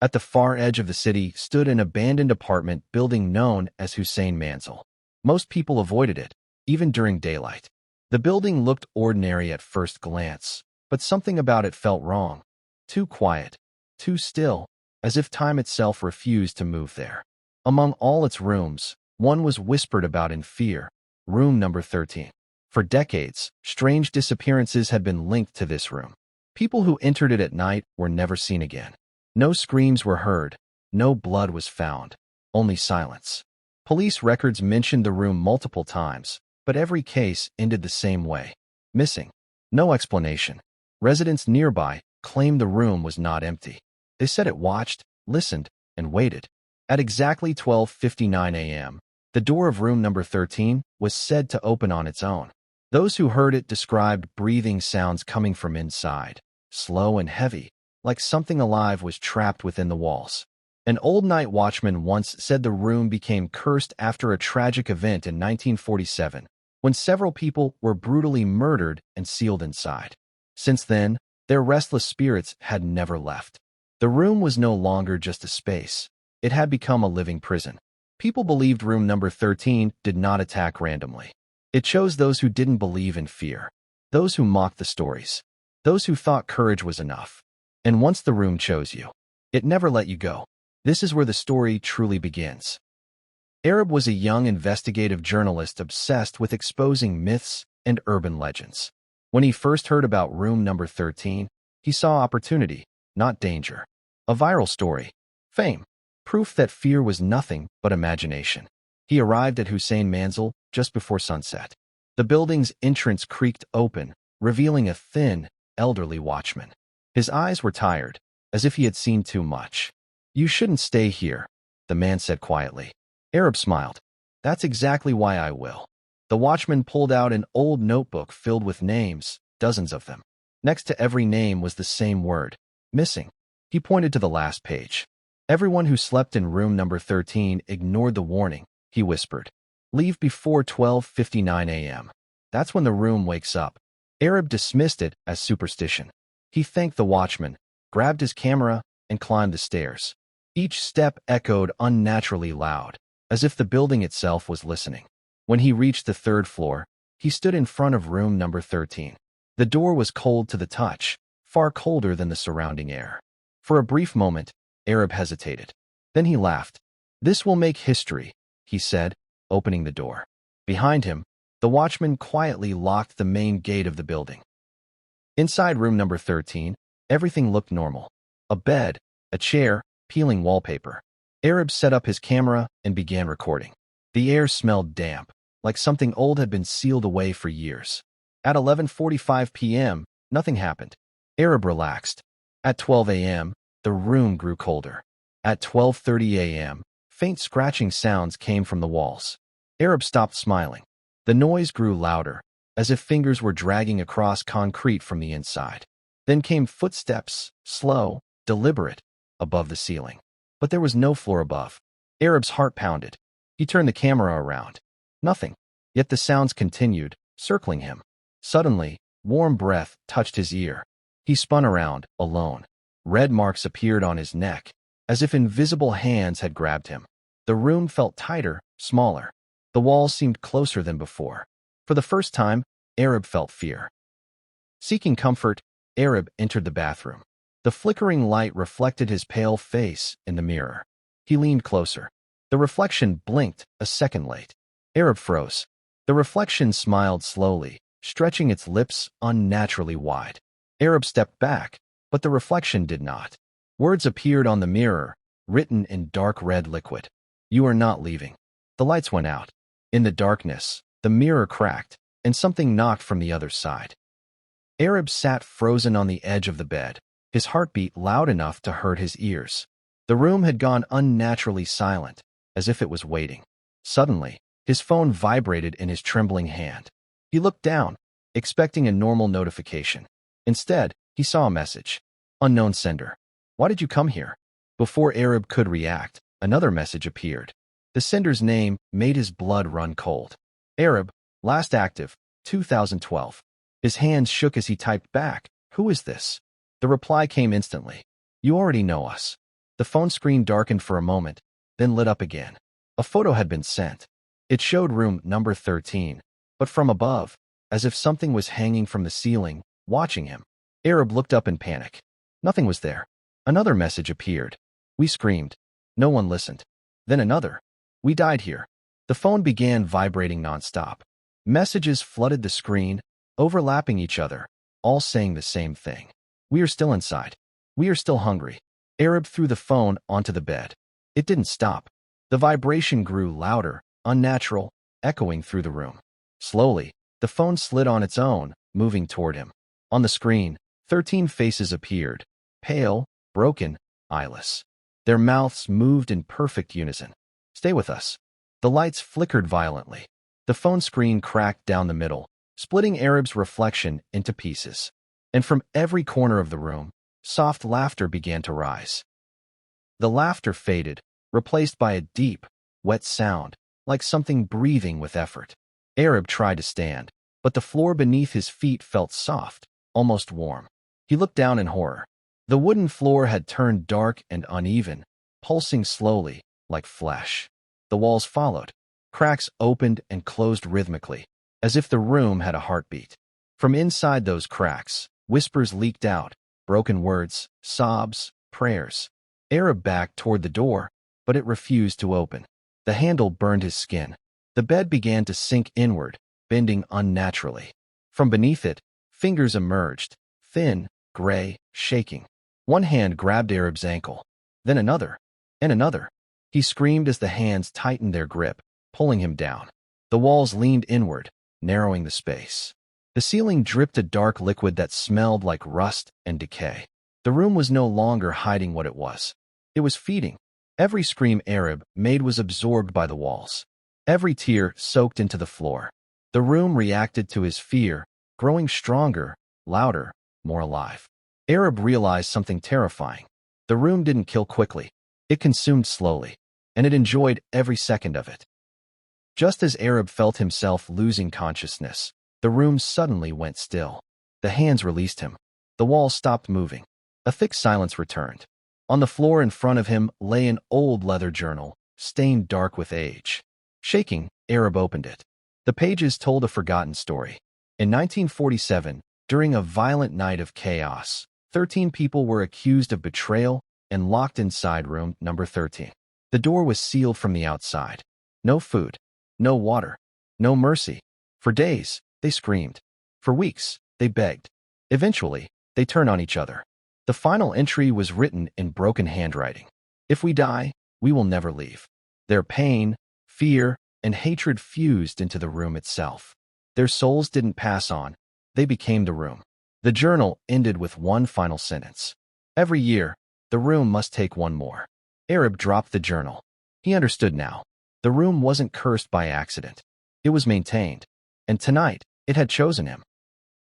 At the far edge of the city stood an abandoned apartment building known as Hussein Manzil. Most people avoided it, even during daylight. The building looked ordinary at first glance, but something about it felt wrong. Too quiet, too still, as if time itself refused to move there. Among all its rooms, one was whispered about in fear: room number 13. For decades, strange disappearances had been linked to this room. People who entered it at night were never seen again. No screams were heard, no blood was found, only silence. Police records mentioned the room multiple times, but every case ended the same way: missing. No explanation. Residents nearby claimed the room was not empty. They said it watched, listened, and waited. At exactly 12:59 a.m., the door of room number 13 was said to open on its own. Those who heard it described breathing sounds coming from inside, slow and heavy, like something alive was trapped within the walls. An old night watchman once said the room became cursed after a tragic event in 1947, when several people were brutally murdered and sealed inside. Since then, their restless spirits had never left. The room was no longer just a space. It had become a living prison. People believed room number 13 did not attack randomly. It chose those who didn't believe in fear, those who mocked the stories, those who thought courage was enough. And once the room chose you, it never let you go. This is where the story truly begins. Aarib was a young investigative journalist obsessed with exposing myths and urban legends. When he first heard about room number 13, he saw opportunity, not danger. A viral story, fame, proof that fear was nothing but imagination. He arrived at Hussein Manzil just before sunset. The building's entrance creaked open, revealing a thin, elderly watchman. His eyes were tired, as if he had seen too much. "You shouldn't stay here," the man said quietly. Aarib smiled. "That's exactly why I will." The watchman pulled out an old notebook filled with names, dozens of them. Next to every name was the same word: missing. He pointed to the last page. "Everyone who slept in room number 13 ignored the warning," he whispered. "Leave before 12:59 a.m. That's when the room wakes up." Aarib dismissed it as superstition. He thanked the watchman, grabbed his camera, and climbed the stairs. Each step echoed unnaturally loud, as if the building itself was listening. When he reached the third floor, he stood in front of room number 13. The door was cold to the touch, far colder than the surrounding air. For a brief moment, Aarib hesitated. Then he laughed. "This will make history," he said, opening the door. Behind him, the watchman quietly locked the main gate of the building. Inside room number 13, everything looked normal. A bed, a chair, peeling wallpaper. Aarib set up his camera and began recording. The air smelled damp, like something old had been sealed away for years. At 11:45 p.m., nothing happened. Aarib relaxed. At 12 a.m., the room grew colder. At 12:30 a.m., faint scratching sounds came from the walls. Aarib stopped smiling. The noise grew louder, as if fingers were dragging across concrete from the inside. Then came footsteps, slow, deliberate, above the ceiling. But there was no floor above. Aarib's heart pounded. He turned the camera around. Nothing. Yet the sounds continued, circling him. Suddenly, warm breath touched his ear. He spun around, alone. Red marks appeared on his neck, as if invisible hands had grabbed him. The room felt tighter, smaller. The walls seemed closer than before. For the first time, Aarib felt fear. Seeking comfort, Aarib entered the bathroom. The flickering light reflected his pale face in the mirror. He leaned closer. The reflection blinked a second late. Aarib froze. The reflection smiled slowly, stretching its lips unnaturally wide. Aarib stepped back, but the reflection did not. Words appeared on the mirror, written in dark red liquid. "You are not leaving." The lights went out. In the darkness, the mirror cracked, and something knocked from the other side. Aarib sat frozen on the edge of the bed, his heartbeat loud enough to hurt his ears. The room had gone unnaturally silent, as if it was waiting. Suddenly, his phone vibrated in his trembling hand. He looked down, expecting a normal notification. Instead, he saw a message. "Unknown sender. Why did you come here?" Before Aarib could react, another message appeared. The sender's name made his blood run cold. Aarib, last active, 2012. His hands shook as he typed back, "Who is this?" The reply came instantly. "You already know us." The phone screen darkened for a moment, then lit up again. A photo had been sent. It showed room number 13, but from above, as if something was hanging from the ceiling, watching him. Aarib looked up in panic. Nothing was there. Another message appeared. We screamed. No one listened. Then another. We died here. The phone began vibrating nonstop. Messages flooded the screen, overlapping each other, all saying the same thing. We are still inside. We are still hungry. Aarib threw the phone onto the bed. It didn't stop. The vibration grew louder, unnatural, echoing through the room. Slowly, the phone slid on its own, moving toward him. On the screen, 13 faces appeared, pale, broken, eyeless. Their mouths moved in perfect unison. Stay with us. The lights flickered violently. The phone screen cracked down the middle, splitting Aarib's reflection into pieces. And from every corner of the room, soft laughter began to rise. The laughter faded, replaced by a deep, wet sound, like something breathing with effort. Aarib tried to stand, but the floor beneath his feet felt soft, almost warm. He looked down in horror. The wooden floor had turned dark and uneven, pulsing slowly, like flesh. The walls followed. Cracks opened and closed rhythmically, as if the room had a heartbeat. From inside those cracks, whispers leaked out, broken words, sobs, prayers. Aarib backed toward the door, but it refused to open. The handle burned his skin. The bed began to sink inward, bending unnaturally. From beneath it, fingers emerged, thin, gray, shaking. One hand grabbed Aarib's ankle, then another, and another. He screamed as the hands tightened their grip, pulling him down. The walls leaned inward, narrowing the space. The ceiling dripped a dark liquid that smelled like rust and decay. The room was no longer hiding what it was. It was feeding. Every scream Aarib made was absorbed by the walls. Every tear soaked into the floor. The room reacted to his fear, growing stronger, louder, more alive. Aarib realized something terrifying. The room didn't kill quickly. It consumed slowly, and it enjoyed every second of it. Just as Aarib felt himself losing consciousness, the room suddenly went still. The hands released him. The walls stopped moving. A thick silence returned. On the floor in front of him lay an old leather journal, stained dark with age. Shaking, Aarib opened it. The pages told a forgotten story. In 1947, during a violent night of chaos, 13 people were accused of betrayal and locked inside room number 13. The door was sealed from the outside. No food, no water, no mercy. For days, they screamed. For weeks, they begged. Eventually, they turned on each other. The final entry was written in broken handwriting. If we die, we will never leave. Their pain, fear, and hatred fused into the room itself. Their souls didn't pass on. They became the room. The journal ended with one final sentence. Every year, the room must take one more. Aarib dropped the journal. He understood now. The room wasn't cursed by accident. It was maintained. And tonight, it had chosen him.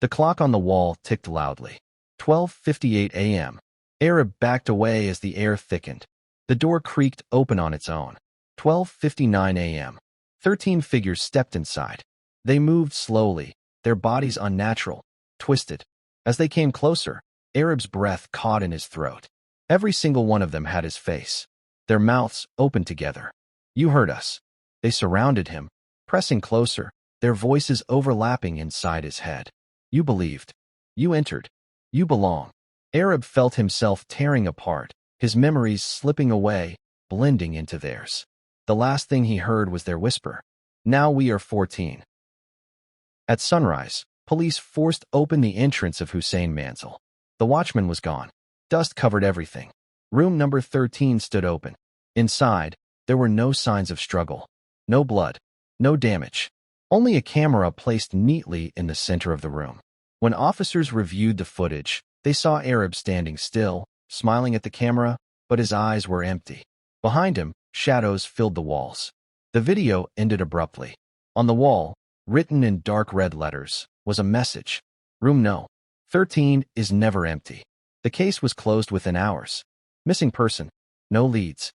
The clock on the wall ticked loudly. 12:58 a.m. Aarib backed away as the air thickened. The door creaked open on its own. 12:59 a.m. 13 figures stepped inside. They moved slowly, their bodies unnatural, twisted. As they came closer, Aarib's breath caught in his throat. Every single one of them had his face. Their mouths opened together. You heard us. They surrounded him, pressing closer, their voices overlapping inside his head. You believed. You entered. You belong. Aarib felt himself tearing apart, his memories slipping away, blending into theirs. The last thing he heard was their whisper. Now we are 14. At sunrise, police forced open the entrance of Hussein Manzil. The watchman was gone. Dust covered everything. Room number 13 stood open. Inside, there were no signs of struggle. No blood. No damage. Only a camera placed neatly in the center of the room. When officers reviewed the footage, they saw Aarib standing still, smiling at the camera, but his eyes were empty. Behind him, shadows filled the walls. The video ended abruptly. On the wall, written in dark red letters, was a message. Room No. 13 is never empty. The case was closed within hours. Missing person. No leads.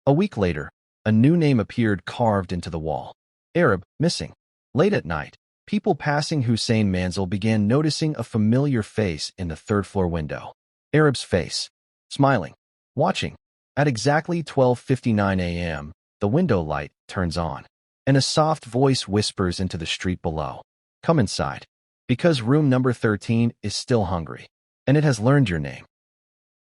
A week later, a new name appeared carved into the wall. Aarib, missing. Late at night, people passing Hussein Manzil began noticing a familiar face in the third-floor window. Aarib's face. Smiling. watching. At exactly 12:59 a.m., the window light turns on, and a soft voice whispers into the street below. Come inside, because room number 13 is still hungry, and it has learned your name.